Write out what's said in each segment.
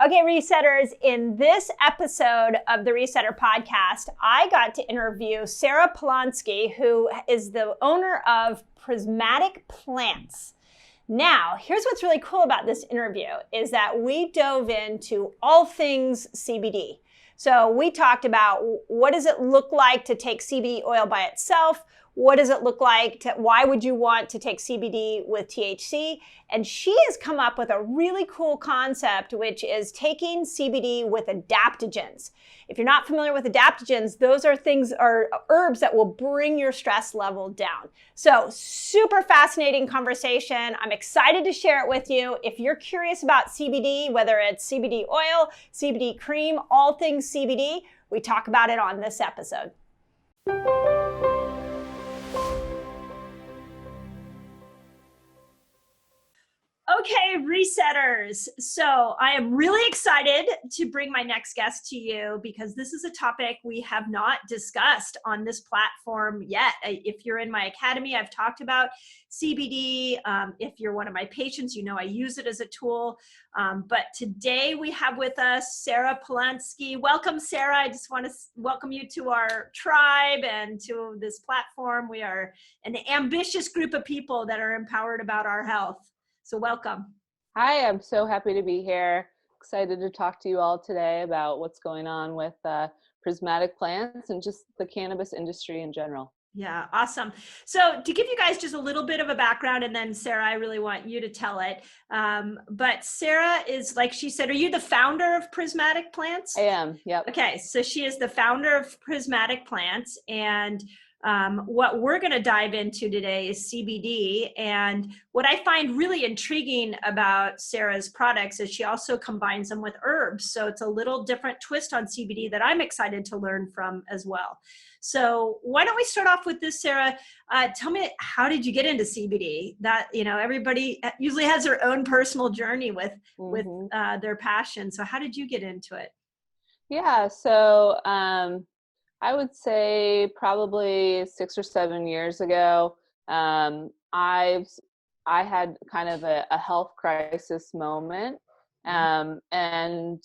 Okay, Resetters, in this episode of the Resetter podcast, I got to interview Sarah Polansky, who is the owner of Prismatic Plants. Now, here's what's really cool about this interview is that we dove into all things CBD. So we talked about what does it look like to take CBD oil by itself? What does it look like? Why would you want to take CBD with THC? And she has come up with a really cool concept, which is taking CBD with adaptogens. If you're not familiar with adaptogens, those are herbs that will bring your stress level down. So super fascinating conversation. I'm excited to share it with you. If you're curious about CBD, whether it's CBD oil, CBD cream, all things CBD, we talk about it on this episode. Okay, Resetters. So I am really excited to bring my next guest to you because this is a topic we have not discussed on this platform yet. If you're in my academy, I've talked about CBD. If you're one of my patients, you know I use it as a tool. But today we have with us Sarah Polansky. Welcome, Sarah. I just want to welcome you to our tribe and to this platform. We are an ambitious group of people that are empowered about our health. So welcome. Hi, I'm so happy to be here. Excited to talk to you all today about what's going on with Prismatic Plants and just the cannabis industry in general. Yeah, awesome. So to give you guys just a little bit of a background, and then Sarah, I really want you to tell it. But Sarah is, like she said, are you the founder of Prismatic Plants? I am, yep. Okay, so she is the founder of Prismatic Plants, and what we're going to dive into today is CBD. And what I find really intriguing about Sarah's products is she also combines them with herbs. So it's a little different twist on CBD that I'm excited to learn from as well. So why don't we start off with this, Sarah? Tell me, how did you get into CBD? That, you know, everybody usually has their own personal journey with their passion. So how did you get into it? Yeah, so I would say probably 6 or 7 years ago, I had kind of a health crisis moment. And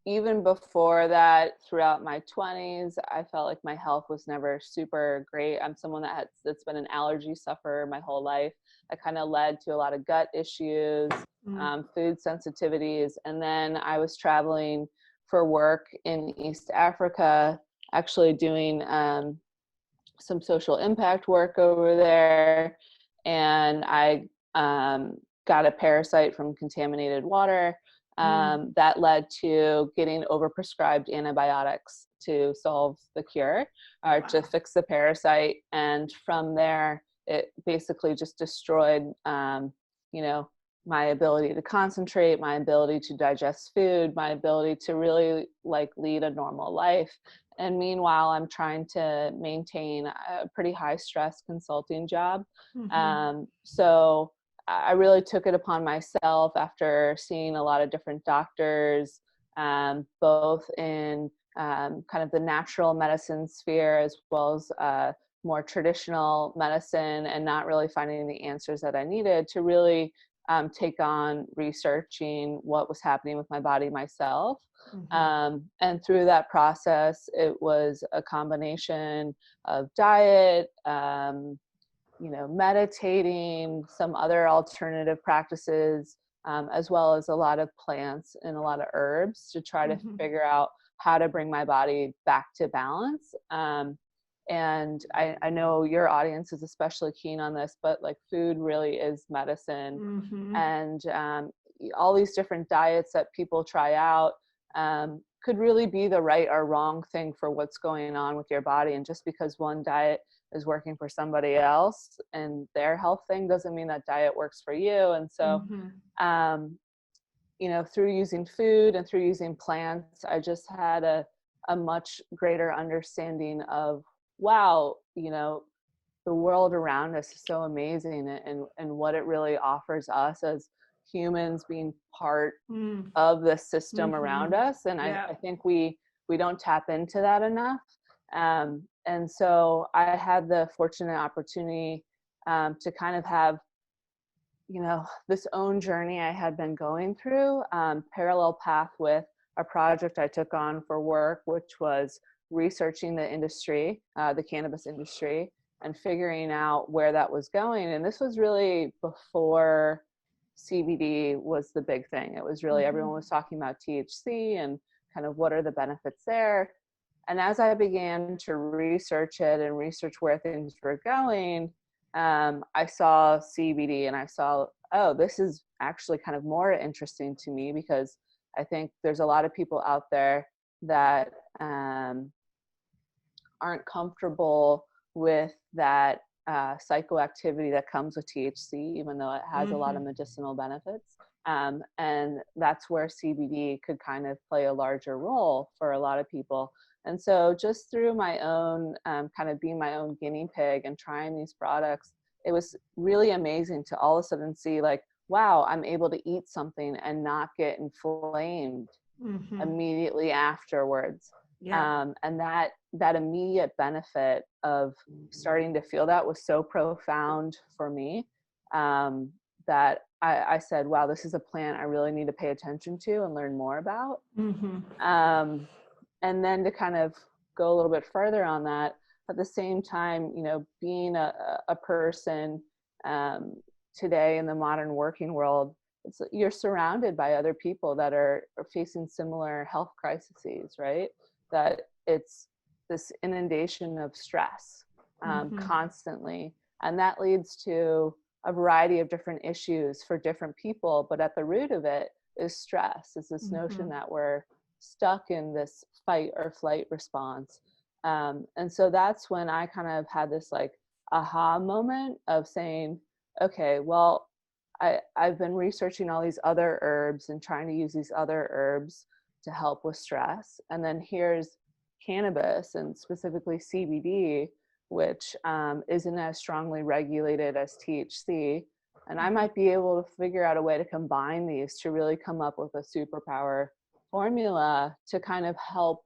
even before that, throughout my 20s, I felt like my health was never super great. I'm someone that's been an allergy sufferer my whole life. That kind of led to a lot of gut issues, food sensitivities. And then I was traveling for work in East Africa, actually doing some social impact work over there. And I got a parasite from contaminated water. That led to getting overprescribed antibiotics to solve the cure or to fix the parasite. And from there, it basically just destroyed, my ability to concentrate, my ability to digest food, my ability to really lead a normal life. And meanwhile, I'm trying to maintain a pretty high stress consulting job. So I really took it upon myself after seeing a lot of different doctors, both in kind of the natural medicine sphere as well as more traditional medicine, and not really finding the answers that I needed to really take on researching what was happening with my body myself. And through that process, it was a combination of diet, meditating, some other alternative practices, as well as a lot of plants and a lot of herbs to try to figure out how to bring my body back to balance. And I know your audience is especially keen on this, but food really is medicine. And all these different diets that people try out could really be the right or wrong thing for what's going on with your body. And just because one diet is working for somebody else and their health thing doesn't mean that diet works for you. And so, through using food and through using plants, I just had a much greater understanding of, wow, the world around us is so amazing, and what it really offers us as humans being part of the system around us. And I think we don't tap into that enough. And so I had the fortunate opportunity to kind of have this own journey I had been going through, parallel path with a project I took on for work, which was researching the industry, the cannabis industry, and figuring out where that was going. And this was really before CBD was the big thing. It was really, everyone was talking about THC and kind of what are the benefits there. And as I began to research it and research where things were going, I saw CBD and I saw, oh, this is actually kind of more interesting to me, because I think there's a lot of people out there that aren't comfortable with that psychoactivity that comes with THC, even though it has a lot of medicinal benefits. And that's where CBD could kind of play a larger role for a lot of people. And so just through my own kind of being my own guinea pig and trying these products, it was really amazing to all of a sudden see like, wow, I'm able to eat something and not get inflamed immediately afterwards. Yeah. And that immediate benefit of starting to feel that was so profound for me, that I said, wow, this is a plant I really need to pay attention to and learn more about. And then to kind of go a little bit further on that, at the same time, being a person today in the modern working world, you're surrounded by other people that are facing similar health crises, right? That it's this inundation of stress constantly. And that leads to a variety of different issues for different people. But at the root of it is stress, is this notion that we're stuck in this fight or flight response. And so that's when I kind of had this like aha moment of saying, okay, well, I've been researching all these other herbs and trying to use these other herbs to help with stress. And then here's cannabis, and specifically CBD, which isn't as strongly regulated as THC. And I might be able to figure out a way to combine these to really come up with a superpower formula to kind of help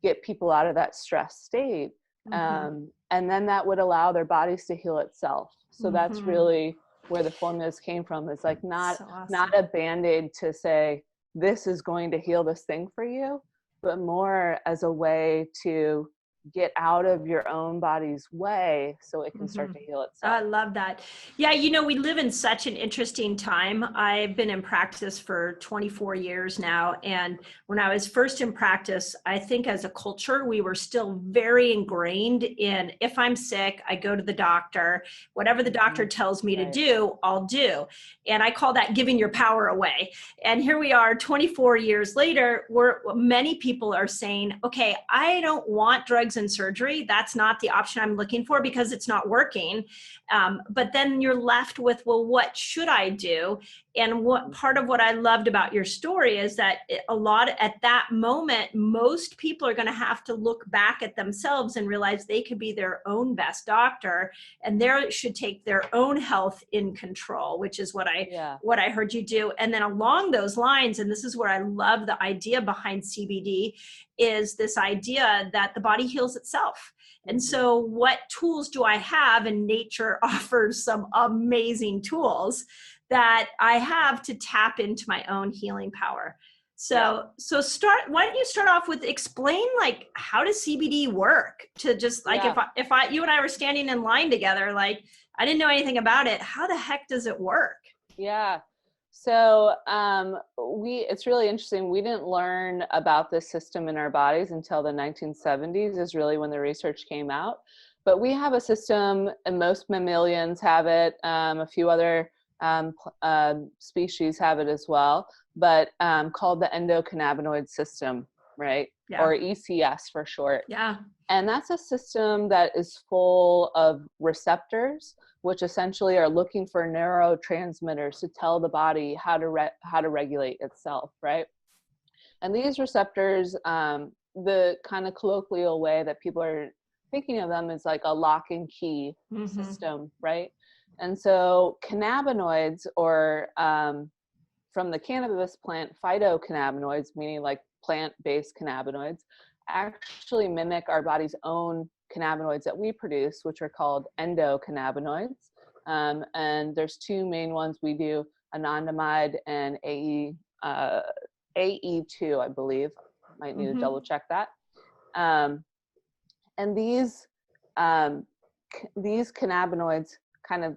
get people out of that stress state. And then that would allow their bodies to heal itself. So that's really where the formulas came from. It's like not a Band-Aid to say, this is going to heal this thing for you, but more as a way to get out of your own body's way so it can start to heal itself. I love that. Yeah, we live in such an interesting time. I've been in practice for 24 years now. And when I was first in practice, I think as a culture, we were still very ingrained in, if I'm sick, I go to the doctor. Whatever the doctor tells me to do, I'll do. And I call that giving your power away. And here we are 24 years later, where many people are saying, okay, I don't want drugs and surgery. That's not the option I'm looking for because it's not working. But then you're left with, well, what should I do? And what part of what I loved about your story is that a lot at that moment, most people are going to have to look back at themselves and realize they could be their own best doctor, and they should take their own health in control, which is what I heard you do. And then along those lines, and this is where I love the idea behind CBD, is this idea that the body heals itself. And so what tools do I have? And nature offers some amazing tools that I have to tap into my own healing power. So why don't you start off with explain, like, how does CBD work? To just like, if you and I were standing in line together, like, I didn't know anything about it. How the heck does it work? Yeah. So it's really interesting. We didn't learn about this system in our bodies until the 1970s is really when the research came out. But we have a system, and most mammalians have it. A few other species have it as well, but called the endocannabinoid system, right? Yeah. Or ECS for short. Yeah. And that's a system that is full of receptors, which essentially are looking for neurotransmitters to tell the body how to regulate itself, right? And these receptors, the kind of colloquial way that people are thinking of them is like a lock and key system, right? And so cannabinoids, or from the cannabis plant, phytocannabinoids, meaning like plant-based cannabinoids, actually mimic our body's own cannabinoids that we produce, which are called endocannabinoids. And there's two main ones we do, anandamide and AE2, I believe. Might need to double check that. And these cannabinoids kind of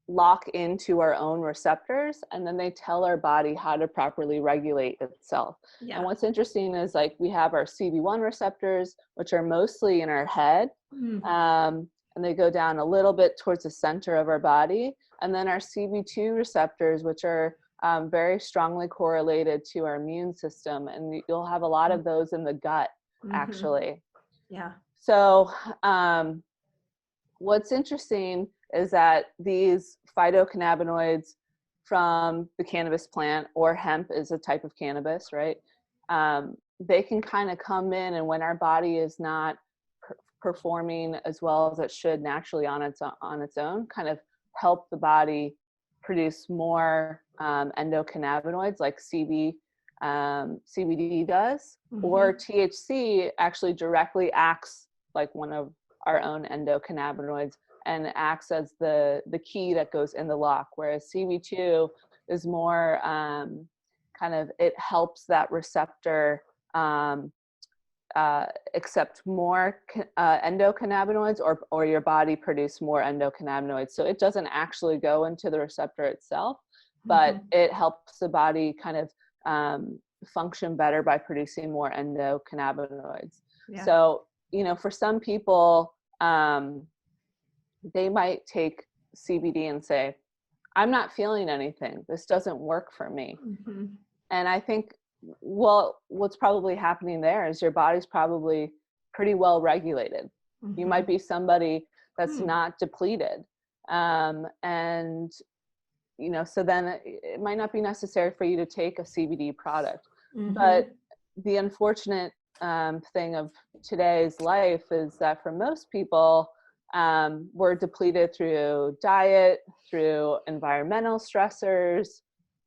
lock into our own receptors, and then they tell our body how to properly regulate itself. Yeah. And what's interesting is, like, we have our CB1 receptors, which are mostly in our head, and they go down a little bit towards the center of our body. And then our CB2 receptors, which are very strongly correlated to our immune system, and you'll have a lot of those in the gut, actually. Yeah. So what's interesting is that these phytocannabinoids from the cannabis plant, or hemp is a type of cannabis, right? They can kind of come in, and when our body is not performing as well as it should naturally on its own, kind of help the body produce more endocannabinoids like CBD does, or THC actually directly acts like one of our own endocannabinoids and acts as the key that goes in the lock, whereas CB2 is more kind of, it helps that receptor accept more endocannabinoids, or your body produce more endocannabinoids. So it doesn't actually go into the receptor itself, but it helps the body kind of function better by producing more endocannabinoids. Yeah. So, you know, for some people, they might take CBD and say, I'm not feeling anything. This doesn't work for me. And I think, well, what's probably happening there is your body's probably pretty well regulated. You might be somebody that's not depleted. And, you know, so then it might not be necessary for you to take a CBD product. But the unfortunate thing of today's life is that for most people, we're depleted through diet, through environmental stressors,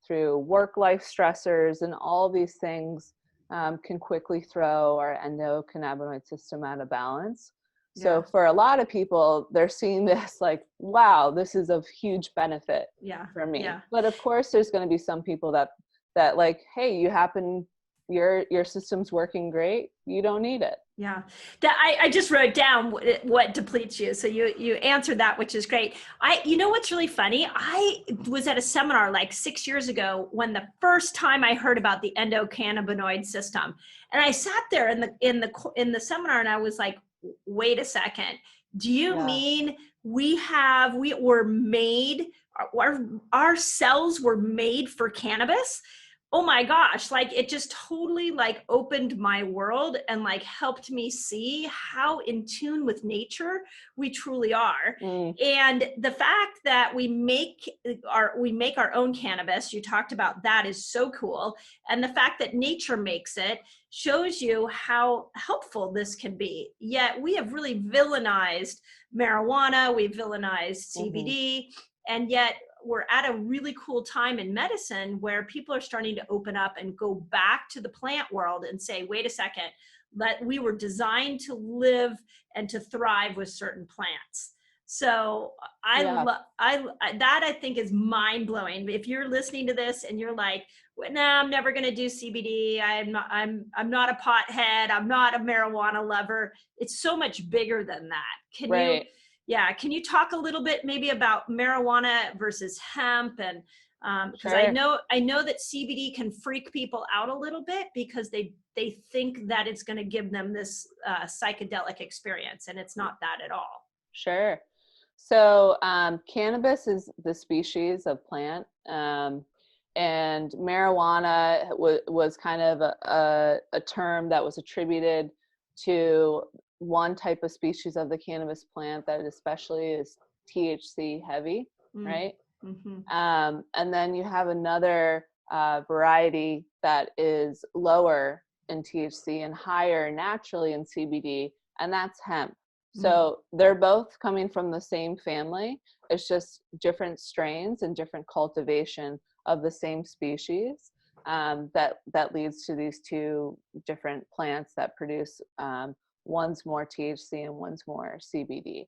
through work-life stressors, and all these things can quickly throw our endocannabinoid system out of balance. Yeah. So for a lot of people, they're seeing this like, wow, this is of huge benefit for me. Yeah. But of course, there's going to be some people that like, hey, your system's working great, you don't need it. Yeah, I just wrote down what depletes you. So you answered that, which is great. You know what's really funny? I was at a seminar like 6 years ago when the first time I heard about the endocannabinoid system, and I sat there in the seminar, and I was like, wait a second. Do you mean our cells were made for cannabis? Oh my gosh, like it just totally like opened my world and like helped me see how in tune with nature we truly are. And the fact that we make our own cannabis, you talked about, that is so cool. And the fact that nature makes it shows you how helpful this can be. Yet we have really villainized marijuana, we've villainized CBD, and yet we're at a really cool time in medicine where people are starting to open up and go back to the plant world and say, wait a second, that we were designed to live and to thrive with certain plants. So that I think is mind blowing. If you're listening to this and you're like, well, nah, I'm never going to do CBD. I'm not a pothead. I'm not a marijuana lover. It's so much bigger than that. Can you talk a little bit maybe about marijuana versus hemp? And because I know that CBD can freak people out a little bit because they think that it's going to give them this psychedelic experience, and it's not that at all. Sure. So cannabis is the species of plant, and marijuana was kind of a term that was attributed to one type of species of the cannabis plant that especially is THC heavy, right? And then you have another variety that is lower in THC and higher naturally in CBD, and that's hemp. So they're both coming from the same family. It's just different strains and different cultivation of the same species that leads to these two different plants that produce one's more THC and one's more CBD.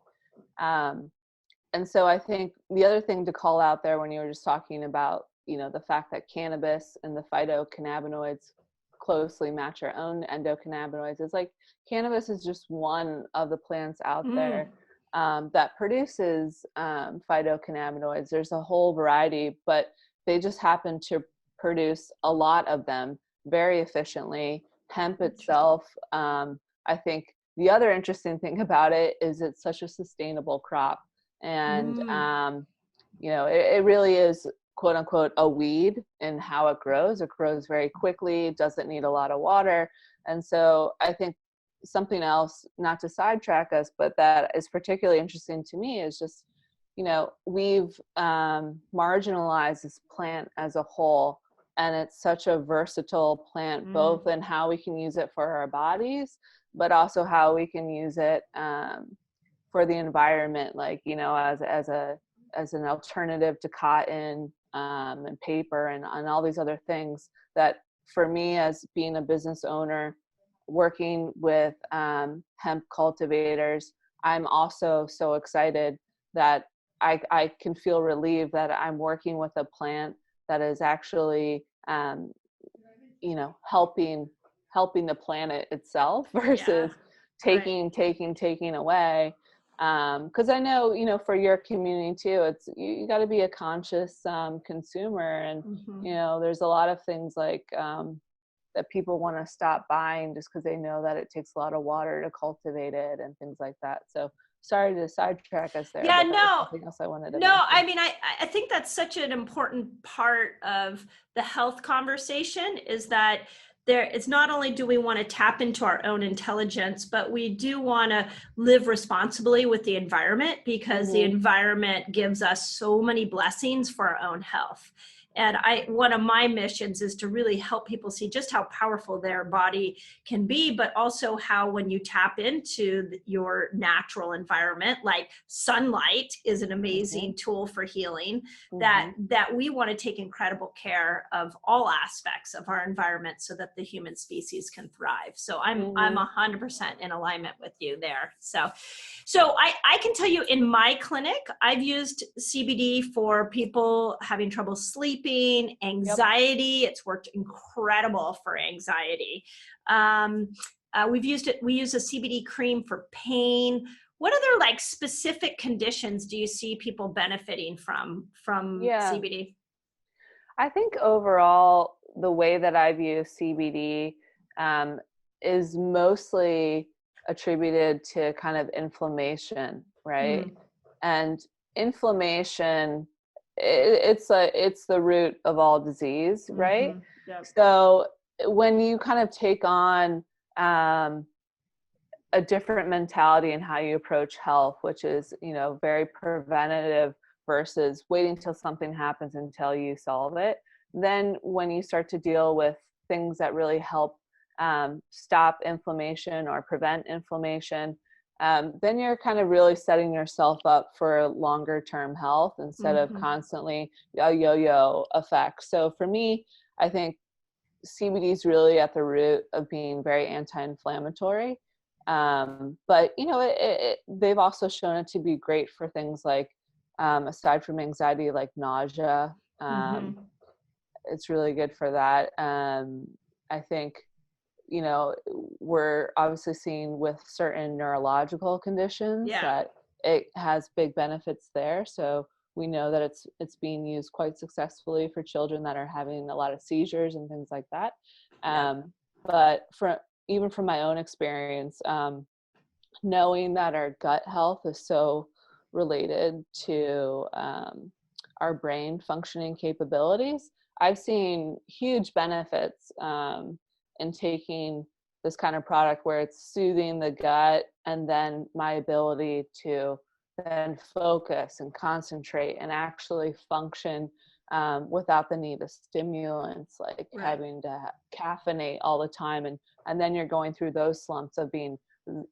so I think the other thing to call out there when you were just talking about, the fact that cannabis and the phytocannabinoids closely match our own endocannabinoids is like, cannabis is just one of the plants out there that produces phytocannabinoids. There's a whole variety, but they just happen to produce a lot of them very efficiently. Hemp itself, I think the other interesting thing about it is it's such a sustainable crop. And, it really is, quote unquote, a weed in how it grows. It grows very quickly, doesn't need a lot of water. And so I think something else, not to sidetrack us, but that is particularly interesting to me is just, we've marginalized this plant as a whole. And it's such a versatile plant, both in how we can use it for our bodies, but also how we can use it for the environment, like, as an alternative to cotton and paper and all these other things that, for me, as being a business owner, working with hemp cultivators, I'm also so excited that I can feel relieved that I'm working with a plant that is actually, helping the planet itself versus taking away. Because I know, for your community too, it's you got to be a conscious consumer, and there's a lot of things like that people want to stop buying just because they know that it takes a lot of water to cultivate it and things like that. So sorry to sidetrack us there. Yeah, but no, something else I wanted to no. mention. I mean, I think that's such an important part of the health conversation, is that it's not only do we want to tap into our own intelligence, but we do want to live responsibly with the environment, because the environment gives us so many blessings for our own health. And one of my missions is to really help people see just how powerful their body can be, but also how, when you tap into your natural environment, like sunlight is an amazing tool for healing, that we want to take incredible care of all aspects of our environment so that the human species can thrive. So I'm 100% in alignment with you there. So I can tell you, in my clinic, I've used CBD for people having trouble sleeping, anxiety. It's worked incredible for anxiety. We use a CBD cream for pain. What other specific conditions do you see people benefiting from CBD? I think overall, the way that I view CBD is mostly attributed to kind of inflammation, right? And inflammation, it's the root of all disease, right? Yep. So when you kind of take on a different mentality in how you approach health, which is, very preventative versus waiting till something happens until you solve it, then when you start to deal with things that really help stop inflammation or prevent inflammation, then you're kind of really setting yourself up for longer term health instead of constantly a yo-yo effect. So for me, I think CBD is really at the root of being very anti-inflammatory. But they've also shown it to be great for things like, aside from anxiety, like nausea. It's really good for that. I think, we're obviously seeing with certain neurological conditions that it has big benefits there. So we know that it's being used quite successfully for children that are having a lot of seizures and things like that. But even from my own experience, knowing that our gut health is so related to our brain functioning capabilities, I've seen huge benefits in taking this kind of product where it's soothing the gut, and then my ability to then focus and concentrate and actually function without the need of stimulants, like having to caffeinate all the time. And then you're going through those slumps of being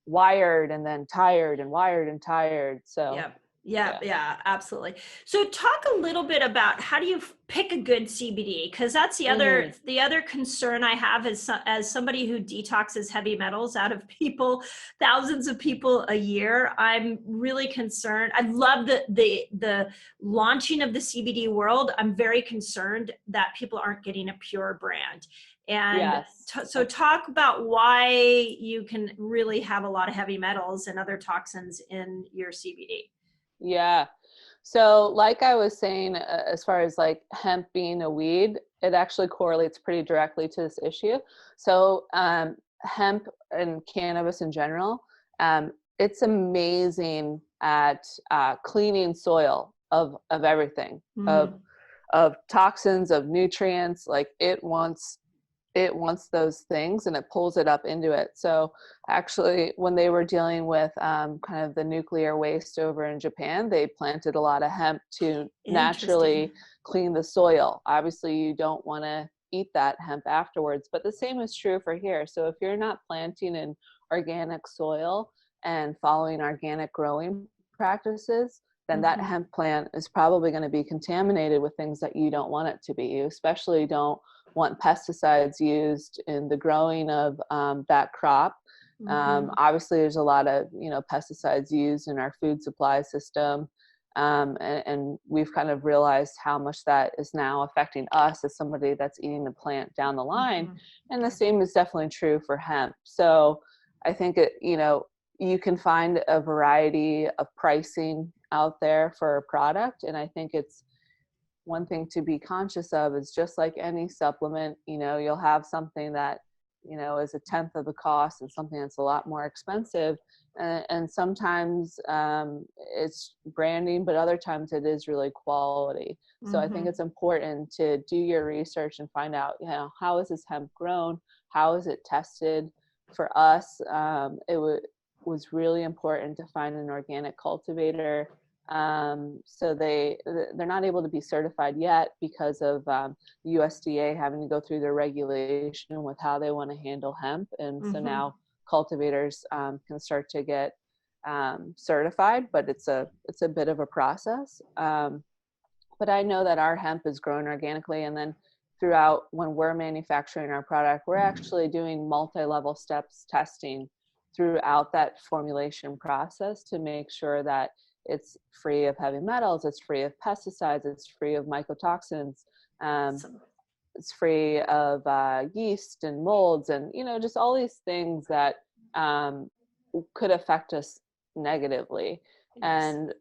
wired and then tired and wired and tired. So Yeah, yeah, absolutely. So talk a little bit about how do you pick a good CBD? Because that's the other concern I have is as somebody who detoxes heavy metals out of people, thousands of people a year. I'm really concerned. I love the launching of the CBD world. I'm very concerned that people aren't getting a pure brand. And Yes. so talk about why you can really have a lot of heavy metals and other toxins in your CBD. Yeah. So like I was saying, as far as like hemp being a weed, it actually correlates pretty directly to this issue. So hemp and cannabis in general, it's amazing at cleaning soil of everything, of toxins, of nutrients. Like it wants those things and it pulls it up into it. So actually, when they were dealing with kind of the nuclear waste over in Japan, they planted a lot of hemp to naturally clean the soil. Obviously, you don't want to eat that hemp afterwards, but the same is true for here. So if you're not planting in organic soil and following organic growing practices, then that hemp plant is probably going to be contaminated with things that you don't want it to be. You especially don't want pesticides used in the growing of that crop. Obviously, there's a lot of pesticides used in our food supply system, and we've kind of realized how much that is now affecting us as somebody that's eating the plant down the line. And the same is definitely true for hemp. So I think you can find a variety of pricing out there for a product, and I think it's one thing to be conscious of is just like any supplement, you'll have something that, is a tenth of the cost and something that's a lot more expensive. And sometimes it's branding, but other times it is really quality. So I think it's important to do your research and find out, how is this hemp grown? How is it tested? For us, it was really important to find an organic cultivator. So they're not able to be certified yet because of USDA having to go through their regulation with how they want to handle hemp. And so now cultivators can start to get certified, but it's a bit of a process. But I know that our hemp is grown organically, and then throughout when we're manufacturing our product, we're actually doing multi-level steps testing throughout that formulation process to make sure that it's free of heavy metals, it's free of pesticides, it's free of mycotoxins, it's free of yeast and molds, and just all these things that could affect us negatively. And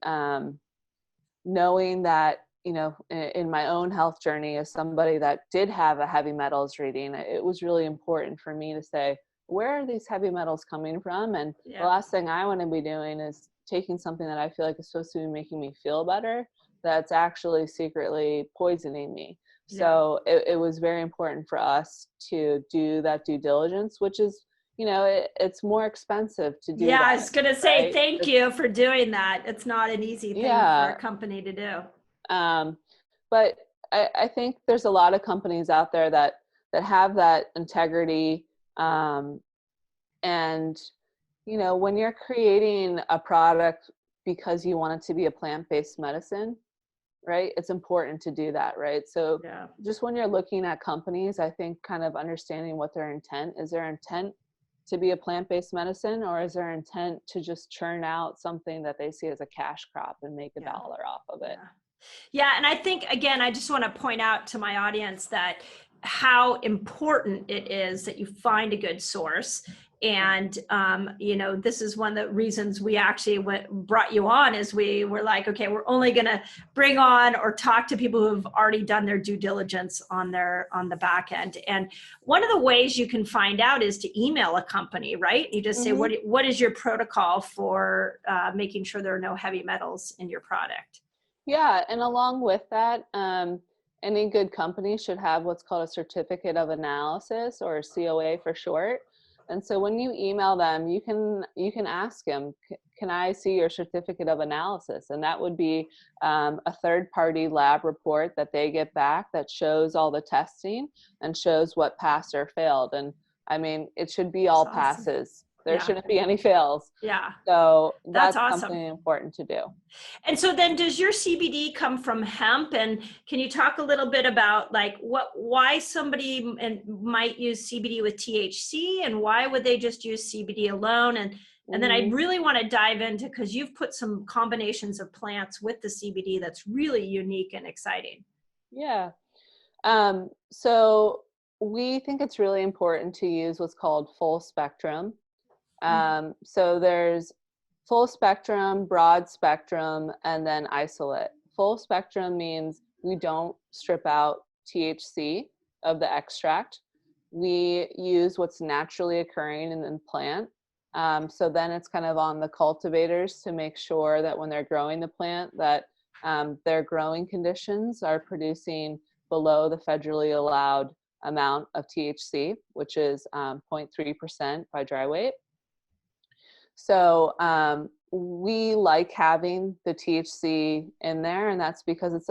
knowing that, in my own health journey as somebody that did have a heavy metals reading, it was really important for me to say, where are these heavy metals coming from? And the last thing I want to be doing is taking something that I feel like is supposed to be making me feel better, that's actually secretly poisoning me. So it was very important for us to do that due diligence, which is, it's more expensive to do that. I was going to say, right? thank you for doing that. It's not an easy thing for a company to do. But I think there's a lot of companies out there that have that integrity. And when you're creating a product because you want it to be a plant-based medicine, right? It's important to do that, right? So just when you're looking at companies, I think kind of understanding what their intent is. Their intent to be a plant-based medicine, or is their intent to just churn out something that they see as a cash crop and make $1 off of it? Yeah. And I think, again, I just want to point out to my audience that how important it is that you find a good source. And, this is one of the reasons we actually brought you on, is we were like, okay, we're only going to bring on or talk to people who've already done their due diligence on the back end. And one of the ways you can find out is to email a company, right? You just say, what is your protocol for making sure there are no heavy metals in your product? Yeah. And along with that, any good company should have what's called a certificate of analysis, or a COA for short. And so when you email them, you can ask them, can I see your certificate of analysis? And that would be a third-party lab report that they get back that shows all the testing and shows what passed or failed. And I mean, it should be all passes, There Yeah. shouldn't be any fails. Yeah. So That's that's awesome. something important to do. And so then does your CBD come from hemp? And can you talk a little bit about like why somebody might use CBD with THC, and why would they just use CBD alone? And then I really want to dive into, because you've put some combinations of plants with the CBD that's really unique and exciting. Yeah. So we think it's really important to use what's called full spectrum. So there's full spectrum, broad spectrum, and then isolate. Full spectrum means we don't strip out THC of the extract. We use what's naturally occurring in the plant. So then it's kind of on the cultivators to make sure that when they're growing the plant, that their growing conditions are producing below the federally allowed amount of THC, which is 0.3% by dry weight. So we like having the THC in there, and that's because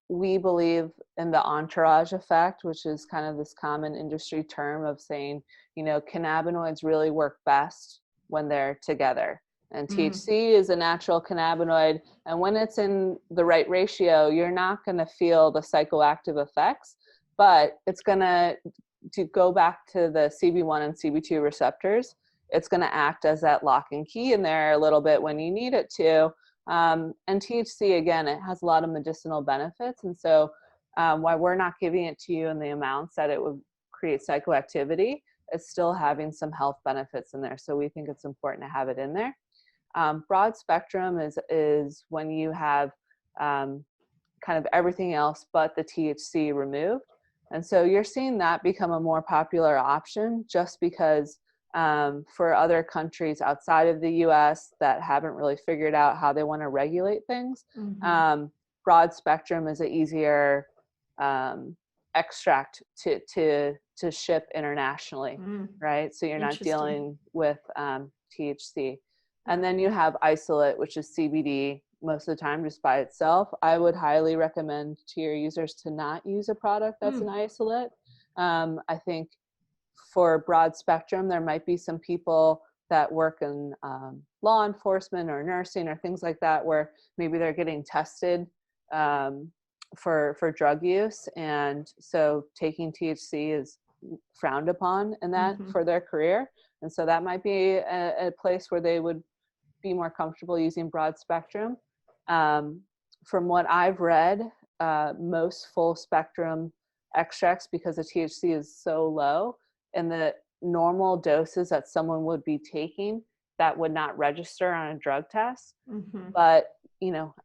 we believe in the entourage effect, which is kind of this common industry term of saying, cannabinoids really work best when they're together. And THC is a natural cannabinoid, and when it's in the right ratio, you're not going to feel the psychoactive effects, but it's going to go back to the CB1 and CB2 receptors. It's going to act as that lock and key in there a little bit when you need it to. And THC, again, it has a lot of medicinal benefits. And so while we're not giving it to you in the amounts that it would create psychoactivity, it's still having some health benefits in there. So we think it's important to have it in there. Broad spectrum is when you have kind of everything else but the THC removed. And so you're seeing that become a more popular option just because for other countries outside of the US that haven't really figured out how they want to regulate things, broad spectrum is an easier extract to ship internationally, right? So you're not dealing with THC. And then you have isolate, which is CBD most of the time just by itself. I would highly recommend to your users to not use a product that's an isolate. I think for broad spectrum, there might be some people that work in law enforcement or nursing or things like that, where maybe they're getting tested for drug use. And so taking THC is frowned upon in that for their career. And so that might be a place where they would be more comfortable using broad spectrum. From what I've read, most full spectrum extracts, because the THC is so low, and the normal doses that someone would be taking, that would not register on a drug test. But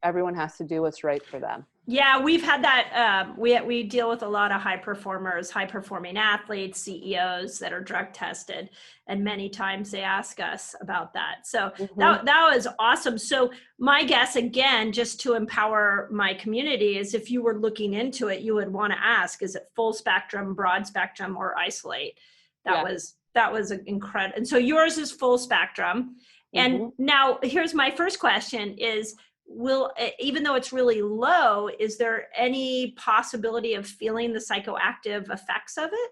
everyone has to do what's right for them. Yeah, we've had that. We deal with a lot of high performers, high performing athletes, CEOs that are drug tested, and many times they ask us about that. So that was awesome. So my guess, again, just to empower my community, is if you were looking into it, you would want to ask: is it full spectrum, broad spectrum, or isolate? That was incredible. And so yours is full spectrum. And now here's my first question: is even though it's really low, is there any possibility of feeling the psychoactive effects of it?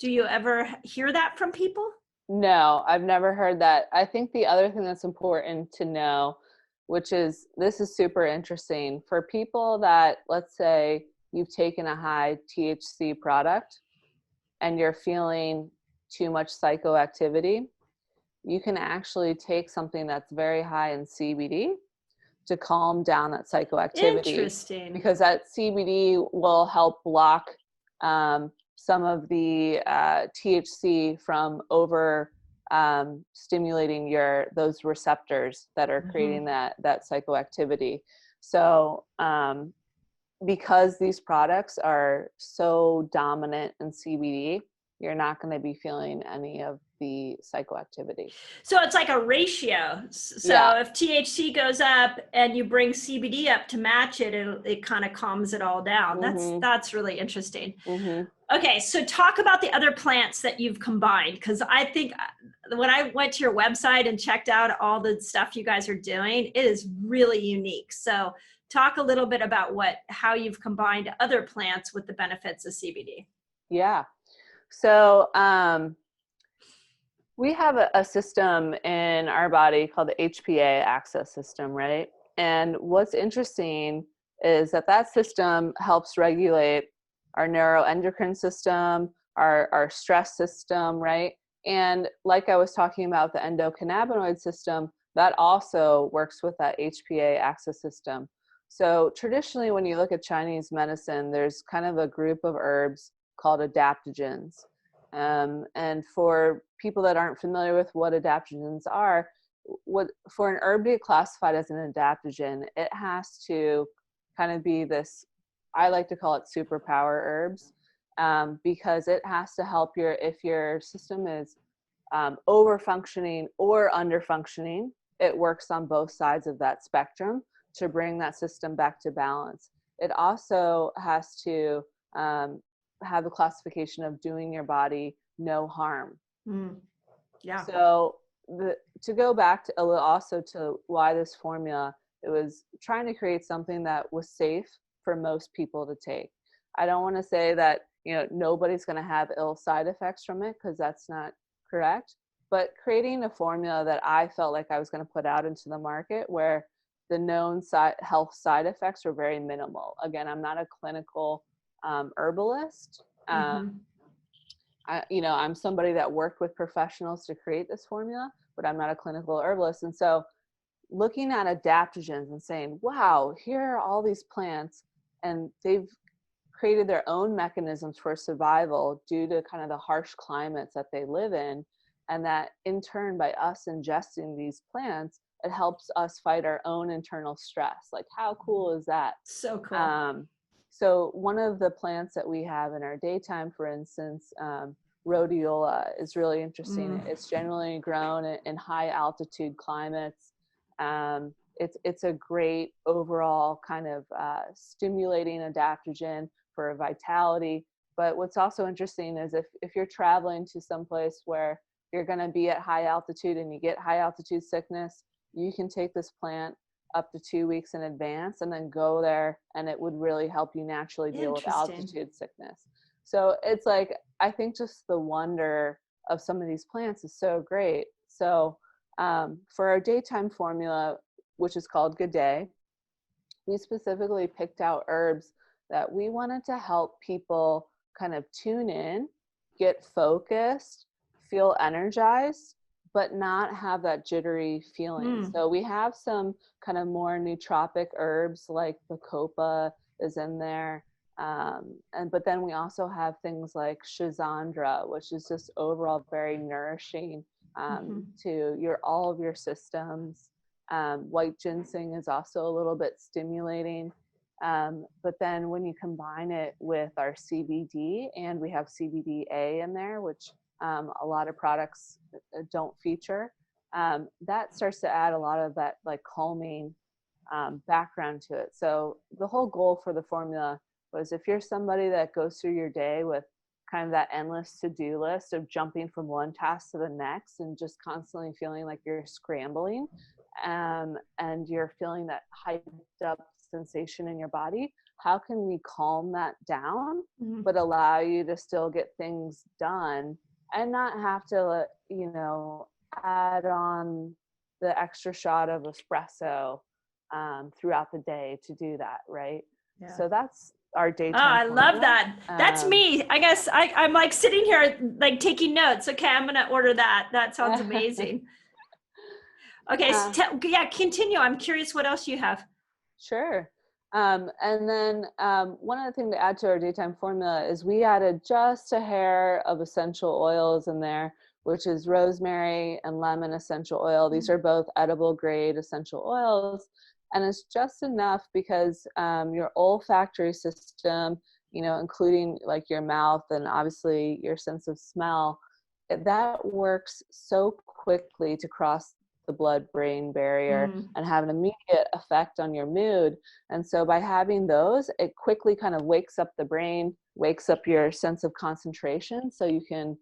Do you ever hear that from people? No, I've never heard that. I think the other thing that's important to know, this is super interesting for people that, let's say you've taken a high THC product and you're feeling too much psychoactivity, you can actually take something that's very high in CBD to calm down that psychoactivity. Interesting. Because that CBD will help block some of the THC from over stimulating those receptors that are creating that psychoactivity. So because these products are so dominant in CBD, you're not going to be feeling any of the psychoactivity. So it's like a ratio. So if THC goes up and you bring CBD up to match it, it kind of calms it all down. That's really interesting. Okay, so talk about the other plants that you've combined, because I think when I went to your website and checked out all the stuff you guys are doing, it is really unique. So talk a little bit about how you've combined other plants with the benefits of CBD. Yeah. So We have a system in our body called the HPA axis system, right? And what's interesting is that that system helps regulate our neuroendocrine system, our stress system, right? And like I was talking about the endocannabinoid system, that also works with that HPA axis system. So traditionally, when you look at Chinese medicine, there's kind of a group of herbs called adaptogens. And for people that aren't familiar with what adaptogens are, what for an herb to be classified as an adaptogen, it has to kind of be this, I like to call it superpower herbs, because it has to help if your system is over functioning or under functioning, it works on both sides of that spectrum to bring that system back to balance. It also has to have the classification of doing your body no harm. Yeah. So to go back to also to why this formula, it was trying to create something that was safe for most people to take. I don't want to say that, nobody's going to have ill side effects from it, because that's not correct. But creating a formula that I felt like I was going to put out into the market where the known health side effects were very minimal. Again, I'm not a clinical herbalist. I'm somebody that worked with professionals to create this formula, but I'm not a clinical herbalist. And so looking at adaptogens and saying, wow, here are all these plants, and they've created their own mechanisms for survival due to kind of the harsh climates that they live in. And that in turn, by us ingesting these plants, it helps us fight our own internal stress. Like, how cool is that? So cool. So one of the plants that we have in our daytime, for instance, rhodiola, is really interesting. It's generally grown in high altitude climates. It's a great overall kind of stimulating adaptogen for vitality. But what's also interesting is if you're traveling to some place where you're going to be at high altitude and you get high altitude sickness, you can take this plant up to 2 weeks in advance and then go there, and it would really help you naturally deal with altitude sickness. So it's like, I think just the wonder of some of these plants is so great. So for our daytime formula, which is called Good Day, we specifically picked out herbs that we wanted to help people kind of tune in, get focused, feel energized, but not have that jittery feeling. So we have some kind of more nootropic herbs, like bacopa is in there. But then we also have things like schizandra, which is just overall very nourishing to all of your systems. White ginseng is also a little bit stimulating. But then when you combine it with our CBD, and we have CBDA in there, which a lot of products don't feature, that starts to add a lot of that like calming background to it. So the whole goal for the formula was, if you're somebody that goes through your day with kind of that endless to-do list of jumping from one task to the next and just constantly feeling like you're scrambling, and you're feeling that hyped up sensation in your body, how can we calm that down, but allow you to still get things done and not have to, add on the extra shot of espresso throughout the day to do that, right? Yeah. So that's our daytime I formula. love that. That's me. I guess I'm like sitting here like taking notes. Okay, I'm gonna order that. That sounds amazing. Okay, continue. I'm curious what else you have. Sure. And then one other thing to add to our daytime formula is we added just a hair of essential oils in there, which is rosemary and lemon essential oil. These are both edible grade essential oils. And it's just enough because your olfactory system, including like your mouth and obviously your sense of smell, that works so quickly to cross the blood-brain barrier and have an immediate effect on your mood. And so by having those, it quickly kind of wakes up the brain, wakes up your sense of concentration so you can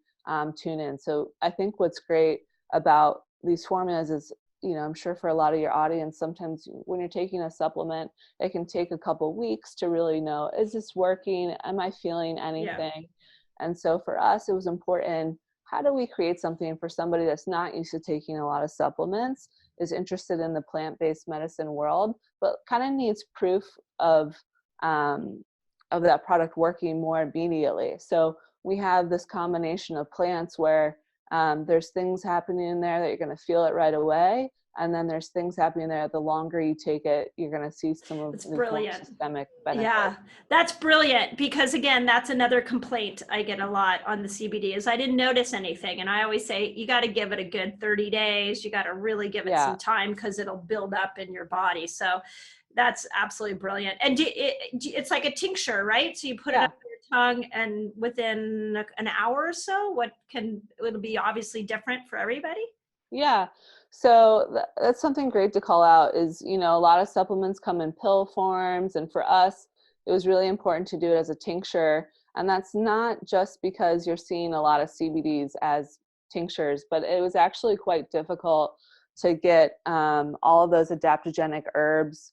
tune in. So I think what's great about these formulas is, I'm sure for a lot of your audience, sometimes when you're taking a supplement, it can take a couple weeks to really know, is this working? Am I feeling anything? Yeah. And so for us, it was important how do we create something for somebody that's not used to taking a lot of supplements, is interested in the plant-based medicine world, but kind of needs proof of that product working more immediately. So we have this combination of plants where there's things happening in there that you're going to feel it right away. And then there's things happening there. The longer you take it, you're going to see some of the more systemic benefits. Yeah, that's brilliant, because again, that's another complaint I get a lot on the CBD is I didn't notice anything. And I always say, you got to give it a good 30 days. You got to really give it some time, because it'll build up in your body. So that's absolutely brilliant. And it's like a tincture, right? So you put it up your tongue, and within an hour or so, it'll be obviously different for everybody? Yeah. So that's something great to call out is, a lot of supplements come in pill forms. And for us, it was really important to do it as a tincture. And that's not just because you're seeing a lot of CBDs as tinctures, but it was actually quite difficult to get all of those adaptogenic herbs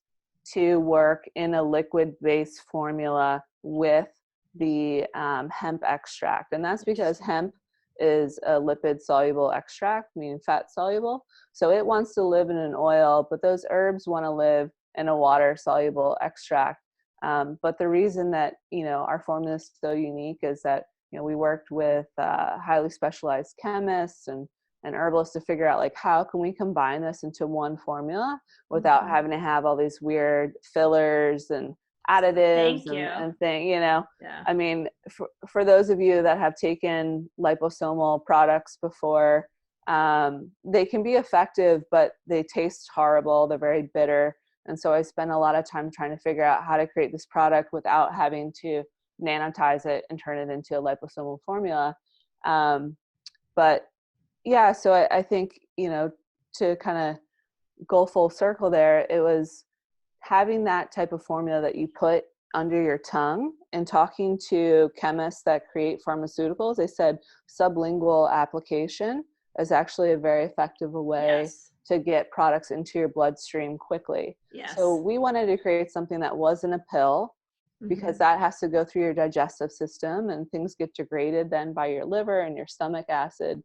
to work in a liquid-based formula with the hemp extract. And that's because hemp is a lipid soluble extract, meaning fat soluble. So it wants to live in an oil, but those herbs want to live in a water soluble extract. But the reason that, our formula is so unique is that, we worked with highly specialized chemists and herbalists to figure out, like, how can we combine this into one formula without having to have all these weird fillers and additives and thing, I mean, for those of you that have taken liposomal products before, they can be effective, but they taste horrible. They're very bitter. And so I spent a lot of time trying to figure out how to create this product without having to nanotize it and turn it into a liposomal formula. But yeah, so I think, to kind of go full circle there, it was having that type of formula that you put under your tongue, and talking to chemists that create pharmaceuticals. They said sublingual application is actually a very effective way to get products into your bloodstream quickly. So we wanted to create something that wasn't a pill, because that has to go through your digestive system, and things get degraded then by your liver and your stomach acid.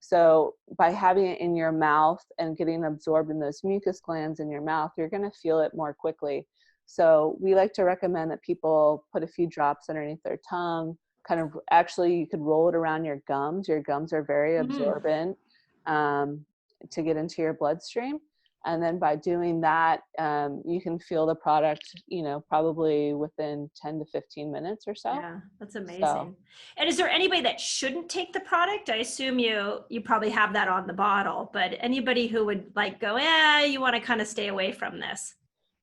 So by having it in your mouth and getting absorbed in those mucus glands in your mouth, you're going to feel it more quickly. So we like to recommend that people put a few drops underneath their tongue, actually you could roll it around your gums. Your gums are very absorbent to get into your bloodstream. And then by doing that, you can feel the product, probably within 10 to 15 minutes or so. Yeah, that's amazing. And is there anybody that shouldn't take the product? I assume you probably have that on the bottle, but anybody who would go, you want to kind of stay away from this?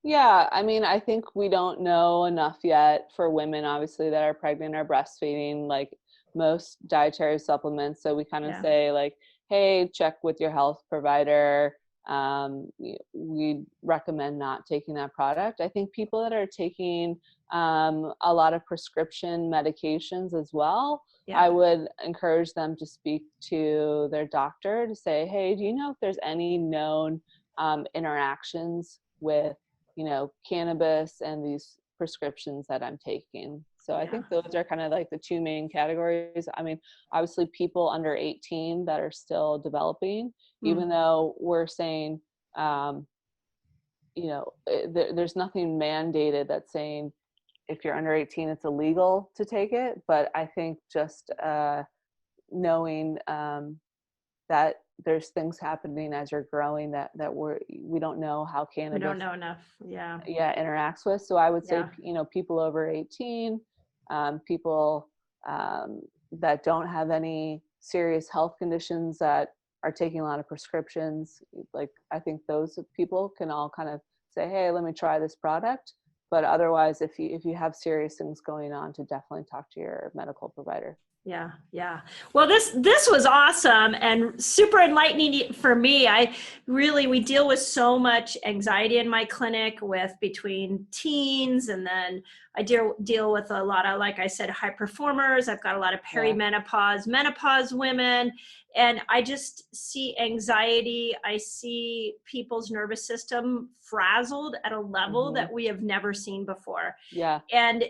Yeah, I mean, I think we don't know enough yet for women, obviously, that are pregnant or breastfeeding, like most dietary supplements. So we kind of say, hey, check with your health provider. We recommend not taking that product. I think people that are taking a lot of prescription medications as well, I would encourage them to speak to their doctor to say, hey, do you know if there's any known interactions with, cannabis and these prescriptions that I'm taking? So I think those are kind of the two main categories. I mean, obviously people under 18 that are still developing, even though we're saying, there's nothing mandated that's saying if you're under 18, it's illegal to take it. But I think just knowing that there's things happening as you're growing that we don't know how cannabis we don't know enough interacts with. So I would say people over 18, people that don't have any serious health conditions that are taking a lot of prescriptions, I think those people can all kind of say, hey, let me try this product. But otherwise, if you have serious things going on, to definitely talk to your medical provider. Yeah. Well, this was awesome and super enlightening for me. We deal with so much anxiety in my clinic between teens and then I deal with a lot of, like I said, high performers. I've got a lot of perimenopause, menopause women, and I just see anxiety. I see people's nervous system frazzled at a level that we have never seen before. Yeah. And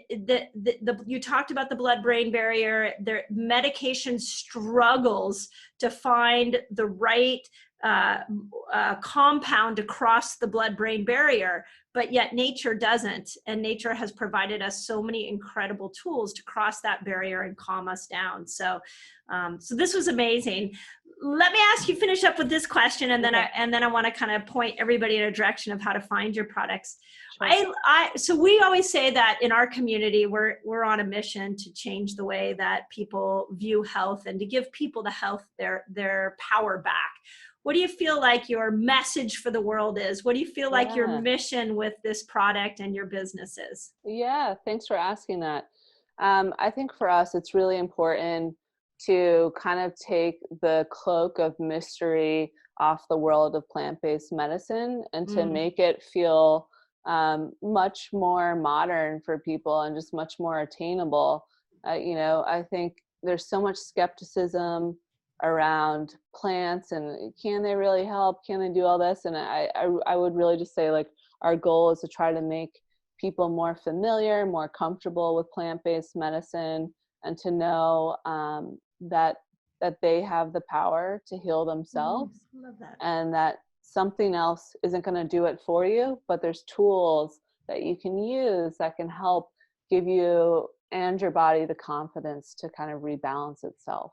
you talked about the blood-brain barrier. Their medication struggles to find the right compound to cross the blood-brain barrier, but yet nature doesn't. And nature has provided us so many incredible tools to cross that barrier and calm us down. So, so this was amazing. Let me ask you, finish up with this question, and then I want to kind of point everybody in a direction of how to find your products. Sure. So we always say that in our community, we're on a mission to change the way that people view health and to give people the health, their power back. What do you feel like your message for the world is? What do you feel like your mission with this product and your business is? Yeah, thanks for asking that. I think for us, it's really important to kind of take the cloak of mystery off the world of plant-based medicine and to make it feel much more modern for people and just much more attainable. I think there's so much skepticism around plants and can they really help? Can they do all this? And I would really just say, like, our goal is to try to make people more familiar, more comfortable with plant-based medicine, and to know that they have the power to heal themselves. Love that. And that something else isn't going to do it for you, but there's tools that you can use that can help give you and your body the confidence to kind of rebalance itself.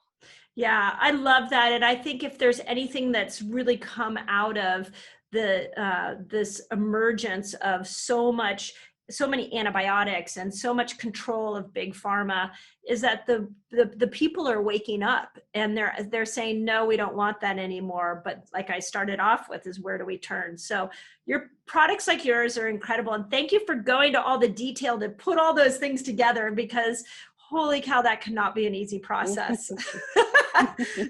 Yeah, I love that. And I think if there's anything that's really come out of this emergence of so many antibiotics and so much control of big pharma, is that the people are waking up and they're saying, no, we don't want that anymore. But like I started off with, is where do we turn? So your products like yours are incredible. And thank you for going to all the detail to put all those things together, because holy cow, that cannot be an easy process.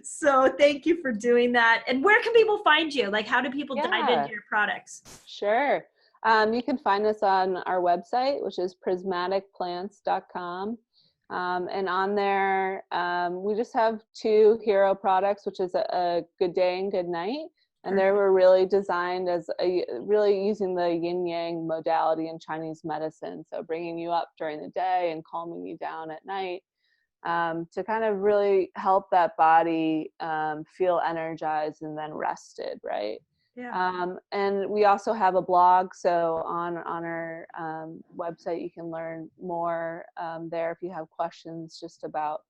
So thank you for doing that. And where can people find you? Like, how do people dive into your products? Sure. You can find us on our website, which is prismaticplants.com. And on there, we just have 2 hero products, which is a good day and good night. And they were really designed as really using the yin yang modality in Chinese medicine. So bringing you up during the day and calming you down at night, to kind of really help that body feel energized and then rested, right? Yeah. And we also have a blog. So on our website, you can learn more there if you have questions just about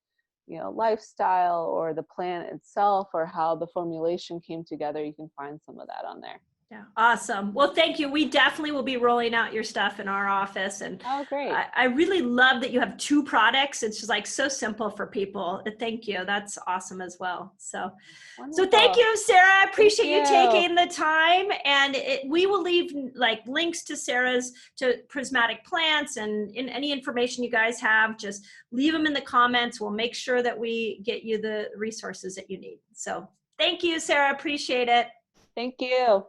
lifestyle or the plant itself or how the formulation came together. You can find some of that on there. Yeah. Awesome. Well, thank you. We definitely will be rolling out your stuff in our office. And oh, great. I really love that you have 2 products. It's just like so simple for people. Thank you. That's awesome as well. So, wonderful. So thank you, Sarah. I appreciate you taking the time. And we will leave like links to to Prismatic Plants and in any information you guys have, just leave them in the comments. We'll make sure that we get you the resources that you need. So thank you, Sarah. Appreciate it. Thank you.